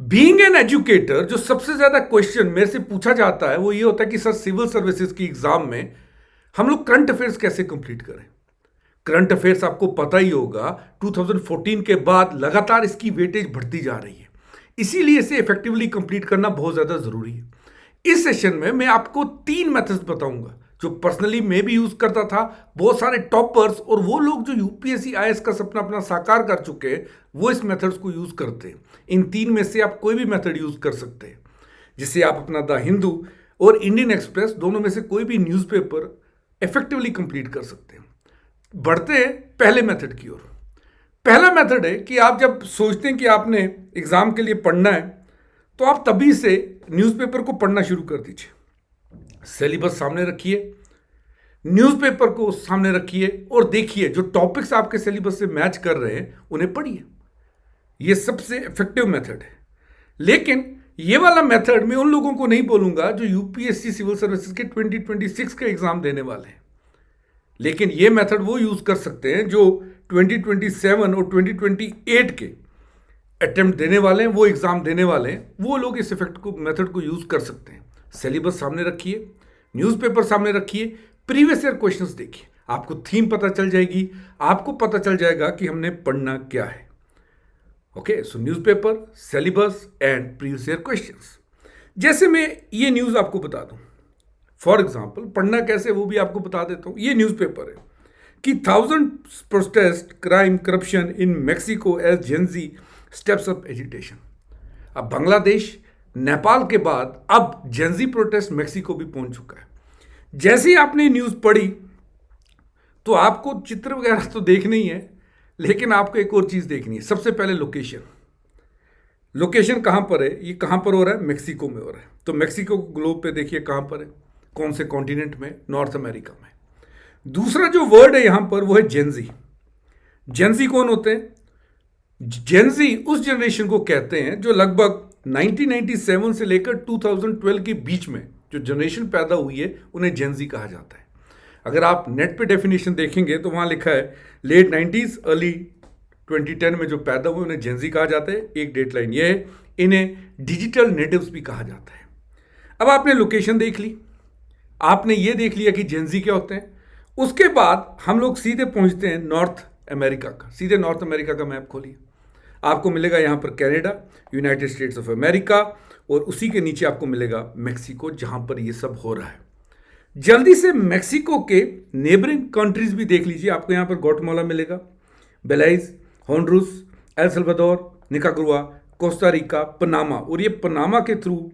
Being an educator, जो सबसे ज्यादा क्वेश्चन मेरे से पूछा जाता है वो ये होता है कि सर सिविल सर्विसेज की एग्जाम में हम लोग करंट अफेयर्स कैसे कंप्लीट करें। करंट अफेयर्स आपको पता ही होगा 2014 के बाद लगातार इसकी वेटेज बढ़ती जा रही है, इसीलिए इसे इफेक्टिवली कंप्लीट करना बहुत ज्यादा जरूरी है। इस सेशन में मैं आपको 3 मेथड्स बताऊंगा जो पर्सनली मैं भी यूज करता था। बहुत सारे टॉपर्स और वो लोग जो यूपीएससी आईएएस का सपना अपना साकार कर चुके हैं वो इस मेथड्स को यूज करते हैं। इन 3 में से आप कोई भी मेथड यूज कर सकते हैं, जिससे आप अपना द हिंदू और इंडियन एक्सप्रेस दोनों में से कोई भी न्यूज़पेपर इफेक्टिवली कंप्लीट कर सकते हैं। बढ़ते हैं पहले मेथड की ओर। पहला मेथड है कि आप जब सोचते हैं कि आपने एग्जाम के लिए पढ़ना है तो आप तभी से न्यूज़पेपर को पढ़ना शुरू कर दीजिए। सिलेबस सामने रखिए, न्यूज़पेपर को सामने रखिए और देखिए जो टॉपिक्स आपके सिलेबस से मैच कर रहे हैं उन्हें पढ़िए। यह सबसे इफेक्टिव मेथड है। लेकिन ये वाला मेथड मैं उन लोगों को नहीं बोलूंगा जो यूपीएससी सिविल सर्विसेज के 2026 का एग्जाम देने वाले हैं। लेकिन ये मेथड वो यूज कर सकते हैं जो 2027 और 2028 के अटेम्प्ट देने वाले हैं, वो एग्जाम देने वाले हैं, वो लोग इस इफेक्ट को मेथड को यूज कर सकते हैं। सिलेबस सामने रखिए, न्यूज़पेपर सामने रखिए, प्रीवियस ईयर क्वेश्चंस देखिए, आपको थीम पता चल जाएगी, आपको पता चल जाएगा कि हमने पढ़ना क्या है। Okay, so newspaper, syllabus and previous year questions. जैसे मैं ये न्यूज़ आपको बता दूं, फॉर एग्जाम्पल पढ़ना कैसे वो भी आपको बता देता हूं। ये न्यूज़पेपर है कि 1000 protest crime corruption in Mexico as Gen Z steps up agitation. अब बांग्लादेश नेपाल के बाद अब जेनजी प्रोटेस्ट मेक्सिको भी पहुंच चुका है। जैसे ही आपने न्यूज़ पढ़ी तो आपको चित्र वगैरह तो देखना ही है, लेकिन आपको एक और चीज़ देखनी है। सबसे पहले लोकेशन। लोकेशन कहाँ पर है? ये कहाँ पर हो रहा है? मेक्सिको में हो रहा है। तो मेक्सिको ग्लोब पे देखिए कहाँ पर है, कौन से कॉन्टिनेंट में? नॉर्थ अमेरिका में। दूसरा जो वर्ड है यहां पर वो है जेनजी। जेनजी कौन होते हैं? जेनजी उस जनरेशन को कहते हैं जो लगभग 1997 से लेकर 2012 के बीच में जो जनरेशन पैदा हुई है उन्हें जेनजी कहा जाता है। अगर आप नेट पे डेफिनेशन देखेंगे तो वहां लिखा है लेट 90s अर्ली 2010 में जो पैदा हुए उन्हें जेनजी कहा जाता है। एक डेटलाइन ये है, इन्हें डिजिटल नेटिव्स भी कहा जाता है। अब आपने लोकेशन देख ली, आपने ये देख लिया कि जेनजी क्या होते हैं। उसके बाद हम लोग सीधे पहुंचते हैं नॉर्थ अमेरिका का। सीधे नॉर्थ अमेरिका का मैप खोलिए, आपको मिलेगा यहां पर Canada, United states of America, और उसी के नीचे आपको मिलेगा मेक्सिको, जहां पर ये सब हो रहा है। जल्दी से मेक्सिको के नेबरिंग कंट्रीज भी देख लीजिए। आपको यहां पर ग्वाटेमाला मिलेगा, Belize, Honduras, El Salvador, Nicaragua, Costa Rica, Panama, और ये पनामा के थ्रू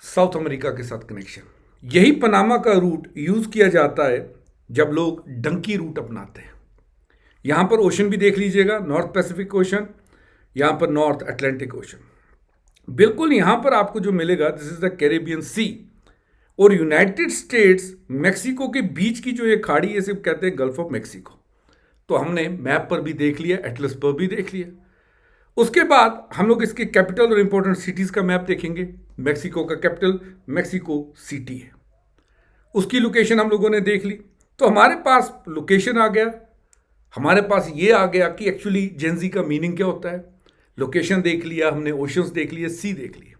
साउथ अमेरिका के साथ कनेक्शन। यही पनामा का रूट यूज किया जाता है जब लोग डंकी रूट अपनाते हैं। यहां पर ओशन भी देख लीजिएगा, नॉर्थ पैसिफिक ओशन, यहां पर नॉर्थ अटलांटिक ओशन। बिल्कुल यहां पर आपको जो मिलेगा this is the Caribbean sea, और यूनाइटेड स्टेट्स मेक्सिको के बीच की जो ये खाड़ी है सिर्फ कहते हैं गल्फ ऑफ मेक्सिको। तो हमने मैप पर भी देख लिया, एटलस पर भी देख लिया। उसके बाद हम लोग इसके कैपिटल और इंपॉर्टेंट सिटीज का मैप देखेंगे। मेक्सिको का कैपिटल मेक्सिको सिटी है, उसकी लोकेशन हम लोगों ने देख ली। तो हमारे पास लोकेशन आ गया, हमारे पास ये आ गया कि एक्चुअली जेनजी का मीनिंग क्या होता है। लोकेशन देख लिया हमने, ओशंस देख लिए, सी देख लिए।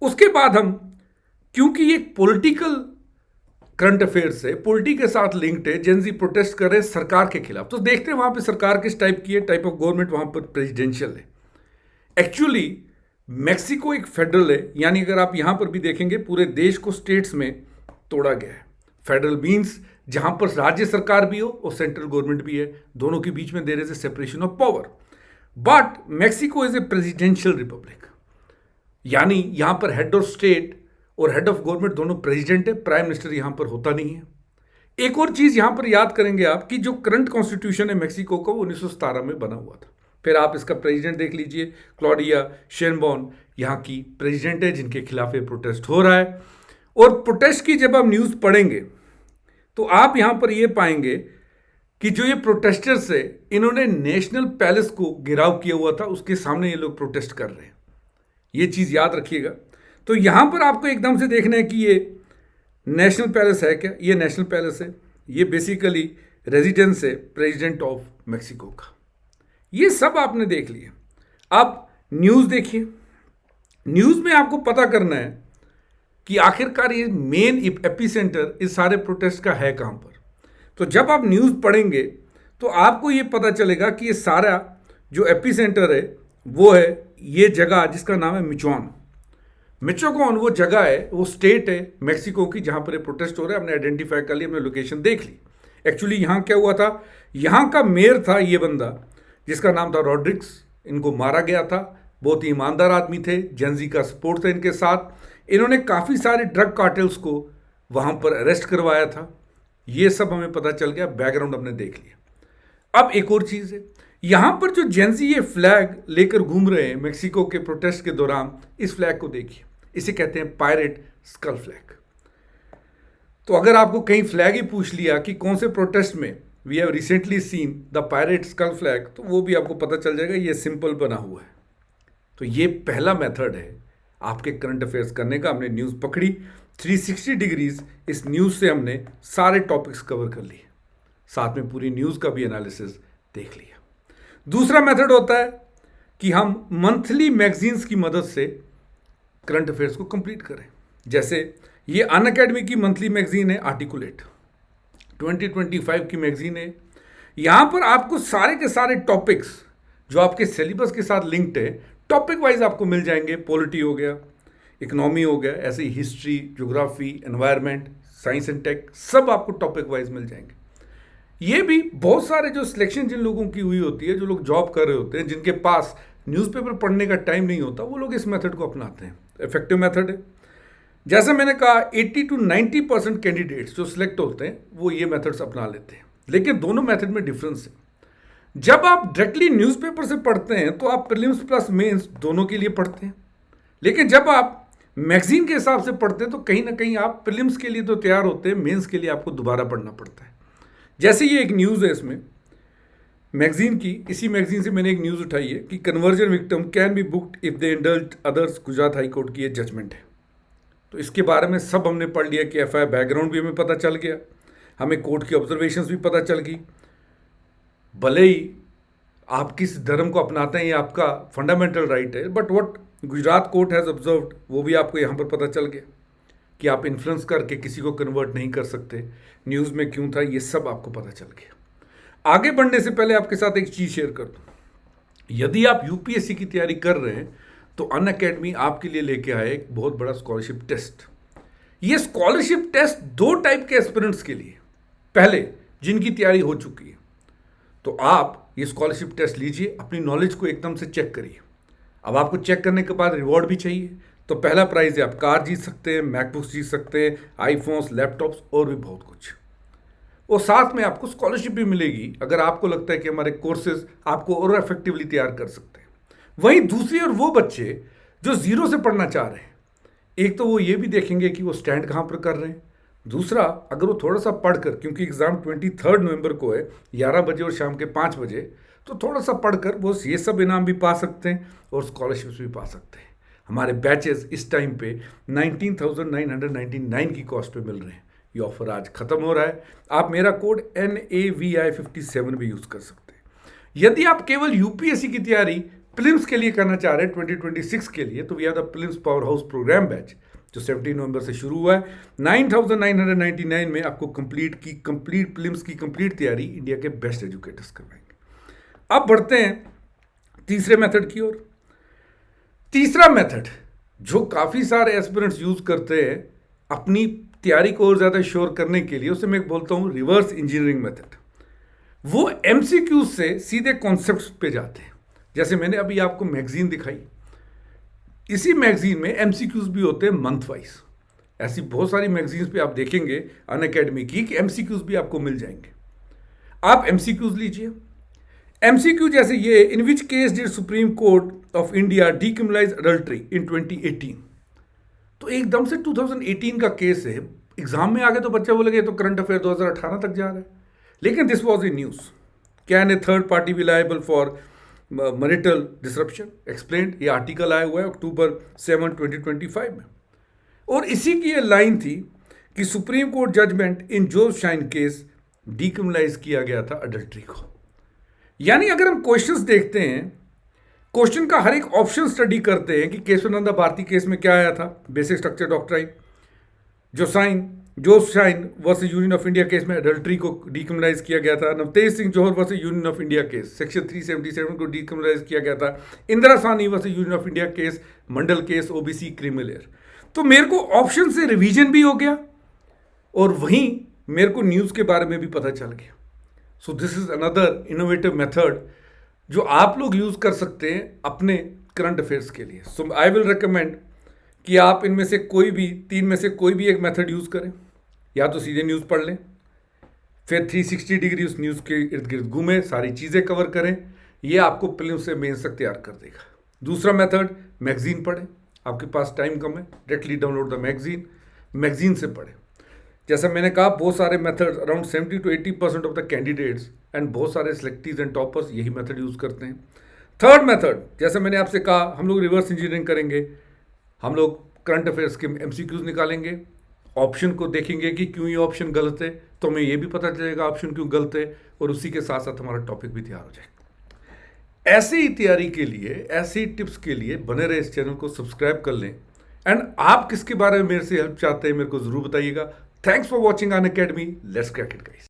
उसके बाद हम, क्योंकि ये पॉलिटिकल करंट अफेयर्स है, पॉलिटी के साथ लिंक्ड है, जेनजी प्रोटेस्ट कर रहे हैं सरकार के खिलाफ, तो देखते हैं वहां पे सरकार किस टाइप की है। टाइप ऑफ गवर्नमेंट वहां पर प्रेसिडेंशियल है। एक्चुअली मेक्सिको एक फेडरल है, यानी अगर आप यहां पर भी देखेंगे पूरे देश को स्टेट्स में तोड़ा गया है। फेडरल मीन्स जहां पर राज्य सरकार भी हो और सेंट्रल गवर्नमेंट भी है, दोनों के बीच में there is a separation of power. But Mexico is a presidential republic, यानी यहां पर हेड ऑफ स्टेट और हेड ऑफ गवर्नमेंट दोनों प्रेसिडेंट है, प्राइम मिनिस्टर यहां पर होता नहीं है। एक और चीज यहां पर याद करेंगे आप कि जो करंट कॉन्स्टिट्यूशन है मेक्सिको का, वो 1917 में बना हुआ था। फिर आप इसका प्रेसिडेंट देख लीजिए, क्लॉडिया शेनबॉर्न यहाँ की प्रेसिडेंट है जिनके खिलाफ ये प्रोटेस्ट हो रहा है। और प्रोटेस्ट की जब आप न्यूज़ पढ़ेंगे तो आप यहाँ पर ये पाएंगे कि जो ये प्रोटेस्टर्स है इन्होंने नेशनल पैलेस को घेराव किया हुआ था, उसके सामने ये लोग प्रोटेस्ट कर रहे हैं। ये चीज़ याद रखिएगा। तो यहाँ पर आपको एकदम से देखना है कि ये नेशनल पैलेस है क्या? ये नेशनल पैलेस है, ये बेसिकली रेजिडेंस है प्रेसिडेंट ऑफ मेक्सिको का। ये सब आपने देख लिया। अब न्यूज़ देखिए, न्यूज़ में आपको पता करना है कि आखिरकार ये मेन एपिसेंटर इस सारे प्रोटेस्ट का है कहाँ पर। तो जब आप न्यूज़ पढ़ेंगे तो आपको ये पता चलेगा कि ये सारा जो एपिसेंटर है वो है ये जगह जिसका नाम है मिचोआन। मिचोगॉन वो जगह है, वो स्टेट है मेक्सिको की जहाँ पर ये प्रोटेस्ट हो रहा है। हमने आइडेंटिफाई कर लिया, हमने लोकेशन देख ली। एक्चुअली यहाँ क्या हुआ था, यहाँ का मेयर था ये बंदा जिसका नाम था रॉड्रिक्स। इनको मारा गया था। बहुत ही ईमानदार आदमी थे, जेनजी का सपोर्ट था इनके साथ। इन्होंने काफ़ी सारे ड्रग कार्टेल्स को वहाँ पर अरेस्ट करवाया था। ये सब हमें पता चल गया, बैकग्राउंड हमने देख लिया। अब एक और चीज़ है, यहाँ पर जो जेनजी ये फ्लैग लेकर घूम रहे हैं मेक्सिको के प्रोटेस्ट के दौरान, इस फ्लैग को देखिए, इसे कहते हैं पायरेट स्कल फ्लैग। तो अगर आपको कहीं फ्लैग ही पूछ लिया कि कौन से प्रोटेस्ट में we have recently seen the pirate skull flag, तो वो भी आपको पता चल जाएगा ये सिंपल बना हुआ है। तो ये पहला मेथड है आपके करंट अफेयर्स करने का। हमने न्यूज़ पकड़ी 360 डिग्रीज, इस न्यूज़ से हमने सारे टॉपिक्स कवर कर लिए, साथ में पूरी न्यूज़ का भी एनालिसिस देख लिया। दूसरा मेथड होता है कि हम मंथली मैगजीन्स की मदद से करंट अफेयर्स को कंप्लीट करें। जैसे ये अनअकैडमी की मंथली मैगजीन है आर्टिकुलेट, 2025 की मैगजीन है। यहाँ पर आपको सारे के सारे टॉपिक्स जो आपके सिलेबस के साथ लिंक्ड है टॉपिक वाइज आपको मिल जाएंगे। पॉलिटी हो गया, इकोनॉमी हो गया, ऐसे ही history, geography, environment, science and tech, सब आपको टॉपिक वाइज मिल जाएंगे। ये भी बहुत सारे जो सिलेक्शन जिन लोगों की हुई होती है, जो लोग जॉब कर रहे होते हैं, जिनके पास न्यूज़पेपर पढ़ने का टाइम नहीं होता, वो लोग इस मेथड को अपनाते हैं। इफेक्टिव मेथड है। जैसे मैंने कहा 80 to 90% कैंडिडेट्स जो सिलेक्ट होते हैं वो ये मेथड्स अपना लेते हैं। लेकिन दोनों मेथड में डिफरेंस है। जब आप डायरेक्टली न्यूज़पेपर से पढ़ते हैं तो आप प्रीलिम्स प्लस मेंस दोनों के लिए पढ़ते हैं। लेकिन जब आप मैगजीन के हिसाब से पढ़ते हैं तो कहीं ना कहीं आप प्रीलिम्स के लिए तो तैयार होते हैं, मेंस के लिए आपको दोबारा पढ़ना पड़ता है। जैसे ये एक न्यूज़ है इसमें मैगजीन की, इसी मैगजीन से मैंने एक न्यूज़ उठाई है कि conversion victim can be booked if they indulge others. Gujarat high court की ये जजमेंट है। तो इसके बारे में सब हमने पढ़ लिया कि एफआईआर बैकग्राउंड भी हमें पता चल गया, हमें कोर्ट की ऑब्जर्वेशंस भी पता चल गई। भले ही आप किस धर्म को अपनाते हैं ये आपका फंडामेंटल राइट है, but what Gujarat court has observed वो भी आपको यहाँ पर पता चल गया कि आप इन्फ्लुएंस करके किसी को कन्वर्ट नहीं कर सकते। न्यूज़ में क्यों था ये सब आपको पता चल गया। आगे बढ़ने से पहले आपके साथ एक चीज़ शेयर कर दूँ। यदि आप यूपीएससी की तैयारी कर रहे हैं तो अनअकैडमी आपके लिए लेके आए एक बहुत बड़ा स्कॉलरशिप टेस्ट। ये स्कॉलरशिप टेस्ट दो टाइप के एस्पिरेंट्स के लिए, पहले जिनकी तैयारी हो चुकी है, तो आप ये स्कॉलरशिप टेस्ट लीजिए, अपनी नॉलेज को एकदम से चेक करिए। अब आपको चेक करने के बाद रिवॉर्ड भी चाहिए, तो पहला प्राइज है आप कार जीत सकते हैं, मैकबुक्स जीत सकते हैं, आईफोन्स, लैपटॉप्स और भी बहुत कुछ। और साथ में आपको स्कॉलरशिप भी मिलेगी अगर आपको लगता है कि हमारे कोर्सेज आपको और इफेक्टिवली तैयार कर सकते हैं। वहीं दूसरी और वो बच्चे जो जीरो से पढ़ना चाह रहे हैं, एक तो वो ये भी देखेंगे कि वो स्टैंड कहाँ पर कर रहे हैं, दूसरा अगर वो थोड़ा सा पढ़कर, क्योंकि एग्ज़ाम 23 नवंबर को है 11 बजे और शाम के 5 बजे, तो थोड़ा सा पढ़कर वो ये सब इनाम भी पा सकते हैं और स्कॉलरशिप्स भी पा सकते हैं। हमारे बैचेस इस टाइम पे 19,999 की कॉस्ट पे मिल रहे हैं। ये ऑफर आज ख़त्म हो रहा है। आप मेरा कोड NAVI57 भी यूज़ कर सकते हैं। यदि आप केवल यूपीएससी की तैयारी प्रीलिम्स के लिए करना चाह रहे हैं 2026 के लिए, तो we are the prelims power house programme batch जो 17 नवंबर से शुरू हुआ है। 9,999 में आपको कंप्लीट प्रीलिम्स की कंप्लीट तैयारी इंडिया के बेस्ट एजुकेटर्स करवाएंगे। अब बढ़ते हैं तीसरे मेथड की ओर। तीसरा मेथड जो काफ़ी सारे एस्पिरेंट्स यूज़ करते हैं अपनी तैयारी को और ज़्यादा श्योर करने के लिए, उसे मैं बोलता हूँ रिवर्स इंजीनियरिंग मेथड। वो एमसीक्यूज से सीधे कॉन्सेप्ट्स पे जाते हैं। जैसे मैंने अभी आपको मैगजीन दिखाई, इसी मैगजीन में एमसीक्यूज भी होते हैं मंथ वाइज। ऐसी बहुत सारी मैगजीन्स पे आप देखेंगे अनअकैडमी की कि एमसीक्यूज भी आपको मिल जाएंगे। आप एमसीक्यूज लीजिए। एमसीक्यू जैसे ये, in which case did Supreme Court of India decriminalise adultery in 2018। तो एकदम से 2018 का केस है। एग्जाम में आगे तो बच्चे बोलेंगे तो करंट अफेयर 2018 तक जा रहा है, लेकिन this was a news. Can a third party B liable for marital disruption explained. ये आर्टिकल आया हुआ है अक्टूबर 7, 2025 में। और इसी की ये लाइन थी कि सुप्रीम कोर्ट जजमेंट इन जोस शाइन केस डीक्रिमिनलाइज किया गया था अडल्ट्री को। यानी अगर हम क्वेश्चंस देखते हैं क्वेश्चन का हर एक ऑप्शन स्टडी करते हैं कि केशवानंदा भारती केस में क्या आया था, बेसिक स्ट्रक्चर डॉक्ट्राइन। जो Shine versus Union of India case में एडल्ट्री को डिक्रिमिनलाइज किया गया था। Navtej Singh Johar versus Union of India case section 377 को डिक्रिमिनलाइज किया गया था। Indira Sawhney versus Union of India case, Mandal case, OBC creamy layer. तो मेरे को ऑप्शन से रिवीजन भी हो गया और वहीं मेरे को न्यूज़ के बारे में भी पता चल गया। So this is another innovative method जो आप लोग यूज़ कर सकते हैं अपने करंट अफेयर्स के लिए। सो आई विल रिकमेंड कि आप इनमें से कोई भी, तीन में से कोई भी एक मेथड यूज़ करें। या तो सीधे न्यूज़ पढ़ लें, फिर 360 डिग्री उस न्यूज़ के इर्द गिर्द घूमें, सारी चीज़ें कवर करें। ये आपको प्रीलिम्स से मेंस तक तैयार कर देगा। दूसरा मेथड, मैगजीन पढ़ें। आपके पास टाइम कम है, डायरेक्टली डाउनलोड द मैगजीन से पढ़ें। जैसा मैंने कहा, बहुत सारे method, around 70 to 80% of the candidates and बहुत सारे सिलेक्टीज एंड टॉपर्स यही मेथड यूज़ करते हैं। थर्ड मेथड, जैसे मैंने आपसे कहा, हम लोग रिवर्स इंजीनियरिंग करेंगे। हम लोग करंट अफेयर्स के एमसीक्यूज निकालेंगे, ऑप्शन को देखेंगे कि क्यों ये ऑप्शन गलत है, तो हमें ये भी पता चलेगा ऑप्शन क्यों गलत है, और उसी के साथ साथ हमारा टॉपिक भी तैयार हो जाएगा। ऐसे ही तैयारी के लिए, ऐसे ही टिप्स के लिए बने रहे, इस चैनल को सब्सक्राइब कर लें। एंड आप किसके बारे में मेरे से हेल्प चाहते हैं, मेरे को जरूर बताइएगा। Thanks for watching Unacademy. Let's crack it guys.